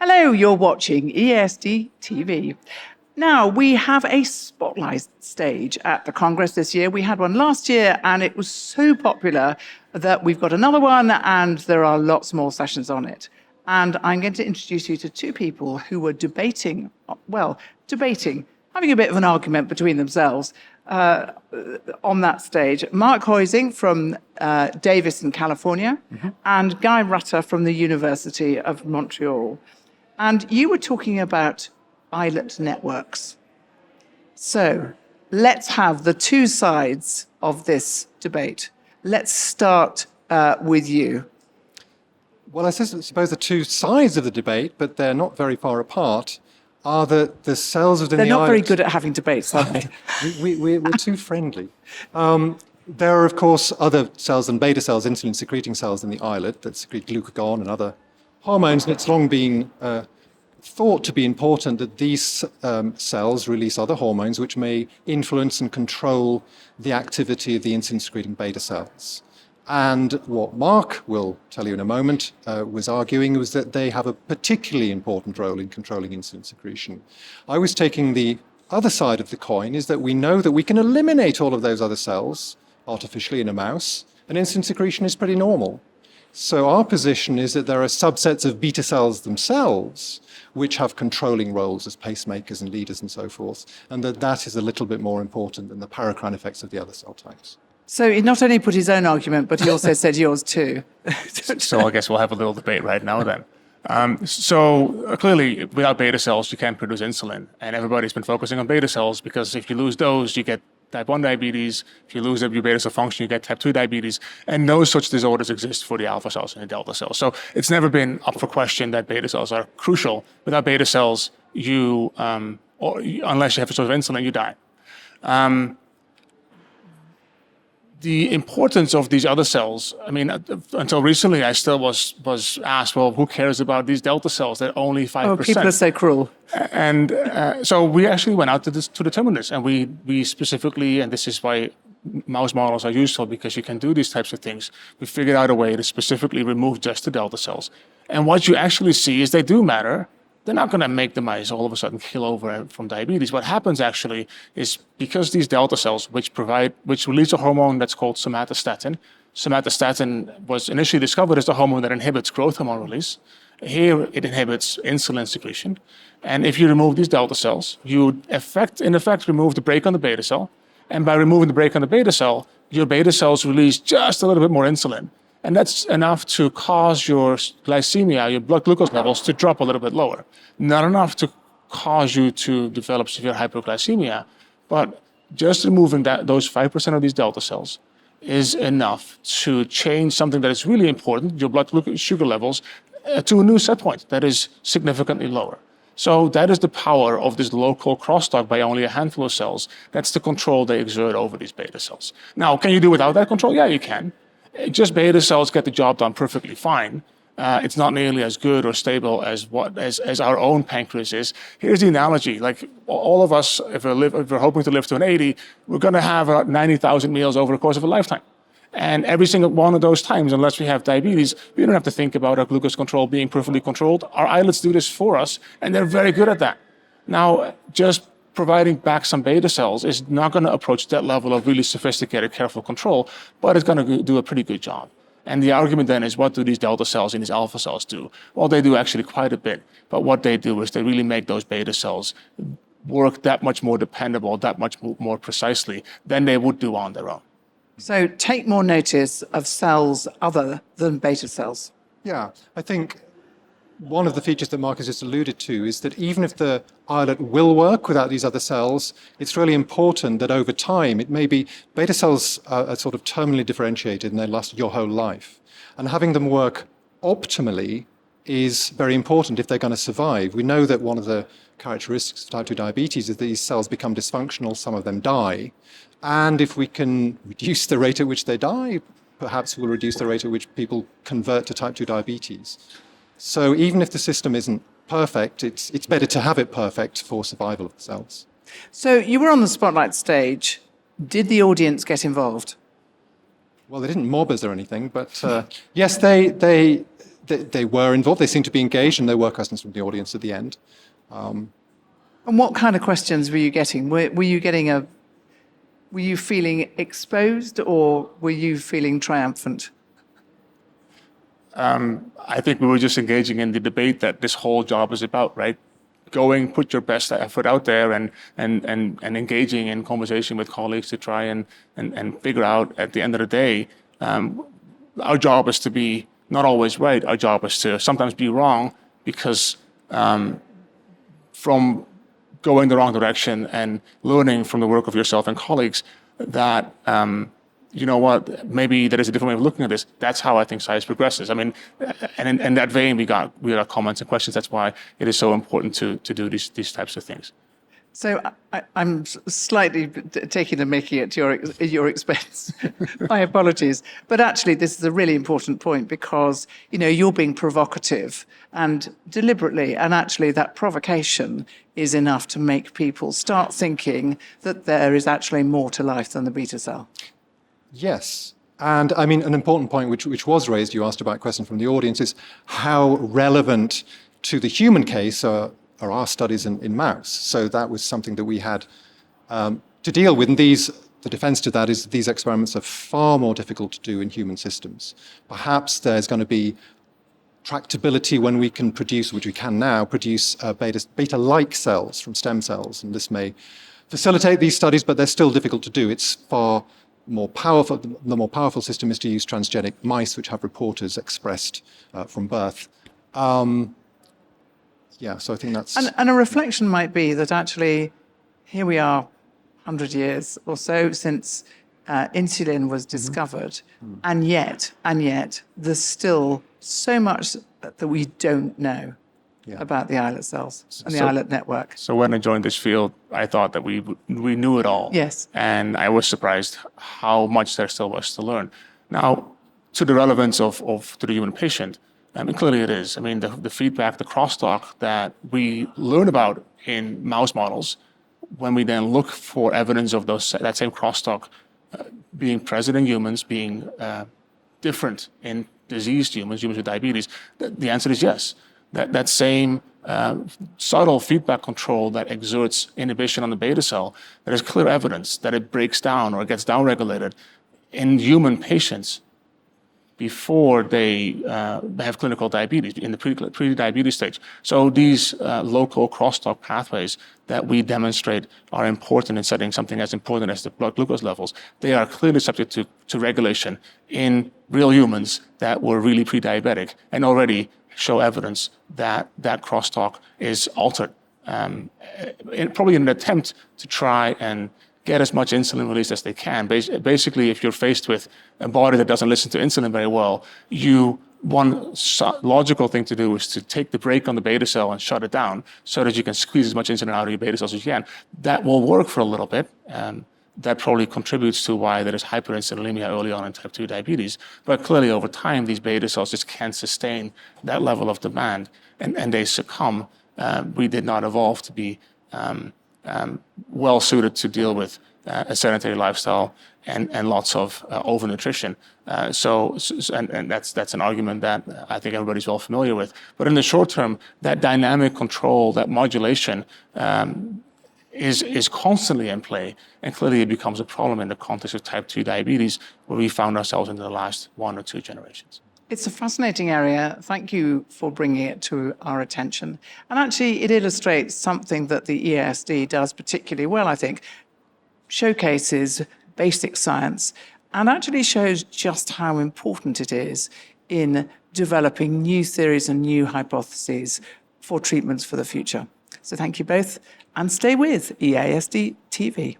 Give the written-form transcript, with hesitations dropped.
Hello, you're watching EASDtv. Now, we have a spotlight stage at the Congress this year. We had one last year, and it was so popular that we've got another one, and there are lots more sessions on it. And I'm going to introduce you to two people who were debating, having a bit of an argument between themselves on that stage. Mark Huising from Davis in California, and Guy Rutter from the University of Montreal. And you were talking about Islet networks. So let's have the two sides of this debate. Let's start with you. Well, I suppose the two sides of the debate, but they're not very far apart, are the cells within the They're not very islet. good at having debates, are they? We're too friendly. There are, of course, other cells than beta cells, insulin-secreting cells in the islet that secrete glucagon and other hormones, and it's long been thought to be important that these cells release other hormones which may influence and control the activity of the insulin-secreting beta cells. And what Mark will tell you in a moment was arguing was that they have a particularly important role in controlling insulin secretion. I was taking the other side of the coin, is that we know that we can eliminate all of those other cells artificially in a mouse, and insulin secretion is pretty normal. So our position is that there are subsets of beta cells themselves which have controlling roles as pacemakers and leaders and so forth, and that is a little bit more important than the paracrine effects of the other cell types. So he not only put his own argument, but he also said yours too. So I guess we'll have a little debate right now then. Clearly, without beta cells, you can't produce insulin. And everybody's been focusing on beta cells because if you lose those, you get type 1 diabetes. If you lose your beta cell function, you get type 2 diabetes. And no such disorders exist for the alpha cells and the delta cells. So it's never been up for question that beta cells are crucial. Without beta cells, unless you have a source of insulin, you die. The importance of these other cells, I mean, until recently, I still was asked, well, who cares about these delta cells? They're only 5%. Oh, people are so cruel. And so we actually went out to determine this. And we specifically, and this is why mouse models are useful, because you can do these types of things. We figured out a way to specifically remove just the delta cells. And what you actually see is they do matter. They're not going to make the mice all of a sudden kill over from diabetes. What happens actually is because these delta cells, which release a hormone that's called somatostatin. Somatostatin was initially discovered as the hormone that inhibits growth hormone release. Here it inhibits insulin secretion. And if you remove these delta cells, you in effect remove the brake on the beta cell. And by removing the brake on the beta cell, your beta cells release just a little bit more insulin. And that's enough to cause your glycemia, your blood glucose levels, to drop a little bit lower. Not enough to cause you to develop severe hyperglycemia, but just removing those 5% of these delta cells is enough to change something that is really important, your blood glucose sugar levels, to a new set point that is significantly lower. So that is the power of this local crosstalk by only a handful of cells. That's the control they exert over these beta cells. Now, can you do without that control? Yeah, you can. Just beta cells get the job done perfectly fine. It's not nearly as good or stable as our own pancreas is. Here's the analogy: like all of us, if we're hoping to live to an 80, we're going to have 90,000 meals over the course of a lifetime. And every single one of those times, unless we have diabetes, we don't have to think about our glucose control being perfectly controlled. Our islets do this for us, and they're very good at that. Now, just providing back some beta cells is not going to approach that level of really sophisticated, careful control, but it's going to do a pretty good job. And the argument then is, what do these delta cells and these alpha cells do? Well, they do actually quite a bit. But what they do is they really make those beta cells work that much more dependable, that much more precisely than they would do on their own. So take more notice of cells other than beta cells. Yeah, I think one of the features that Mark has just alluded to is that even if the islet will work without these other cells, it's really important that over time, it may be beta cells are sort of terminally differentiated and they last your whole life. And having them work optimally is very important if they're going to survive. We know that one of the characteristics of type 2 diabetes is that these cells become dysfunctional, some of them die. And if we can reduce the rate at which they die, perhaps we'll reduce the rate at which people convert to type 2 diabetes. So even if the system isn't perfect, it's better to have it perfect for survival of the cells. So you were on the spotlight stage. Did the audience get involved? Well, they didn't mob us or anything, but yes, they they were involved. They seemed to be engaged, and there were questions from the audience at the end. And what kind of questions were you getting? Were you feeling exposed, or were you feeling triumphant? I think we were just engaging in the debate that this whole job is about, right? Going, put your best effort out there and engaging in conversation with colleagues to try and figure out at the end of the day, our job is to be not always right. Our job is to sometimes be wrong, because from going the wrong direction and learning from the work of yourself and colleagues that, you know what, maybe there is a different way of looking at this. That's how I think science progresses. I mean, and in that vein, we got comments and questions. That's why it is so important to do these types of things. So I'm slightly taking the mickey at your expense. My apologies. But actually, this is a really important point, because, you know, you're being provocative and deliberately, and actually that provocation is enough to make people start thinking that there is actually more to life than the beta cell. Yes. And I mean, an important point which was raised, you asked about a question from the audience, is how relevant to the human case are our studies in mouse. So that was something that we had to deal with. And the defense to that is these experiments are far more difficult to do in human systems. Perhaps there's going to be tractability when we can produce, which we can now, produce beta-like cells from stem cells. And this may facilitate these studies, but they're still difficult to do. It's far more powerful. The more powerful system is to use transgenic mice, which have reporters expressed from birth. Yeah, so I think that's... And a reflection might be that actually, here we are, 100 years or so since insulin was discovered, and yet, there's still so much that we don't know about the islet cells and the islet network. So when I joined this field, I thought that we knew it all. Yes. And I was surprised how much there still was to learn. Now, to the relevance to the human patient, I mean, clearly it is. I mean, the feedback, the crosstalk that we learn about in mouse models, when we then look for evidence of that same crosstalk being present in humans, being different in diseased humans with diabetes, the answer is yes. That same subtle feedback control that exerts inhibition on the beta cell, there is clear evidence that it breaks down or gets downregulated in human patients before they have clinical diabetes, in the pre-diabetes stage. So these local crosstalk pathways that we demonstrate are important in setting something as important as the blood glucose levels. They are clearly subject to regulation in real humans that were really pre-diabetic and already show evidence that that crosstalk is altered. Probably in an attempt to try and get as much insulin released as they can. Basically, if you're faced with a body that doesn't listen to insulin very well, one logical thing to do is to take the brake on the beta cell and shut it down so that you can squeeze as much insulin out of your beta cells as you can. That will work for a little bit. That probably contributes to why there is hyperinsulinemia early on in type 2 diabetes. But clearly over time, these beta cells just can't sustain that level of demand and they succumb. We did not evolve to be well suited to deal with a sedentary lifestyle and lots of overnutrition. And that's an argument that I think everybody's well familiar with. But in the short term, that dynamic control, that modulation is constantly in play, and clearly it becomes a problem in the context of type 2 diabetes, where we found ourselves in the last 1 or 2 generations. It's a fascinating area. Thank you for bringing it to our attention. And actually, it illustrates something that the EASD does particularly well, I think. Showcases basic science and actually shows just how important it is in developing new theories and new hypotheses for treatments for the future. So thank you both, and stay with EASD TV.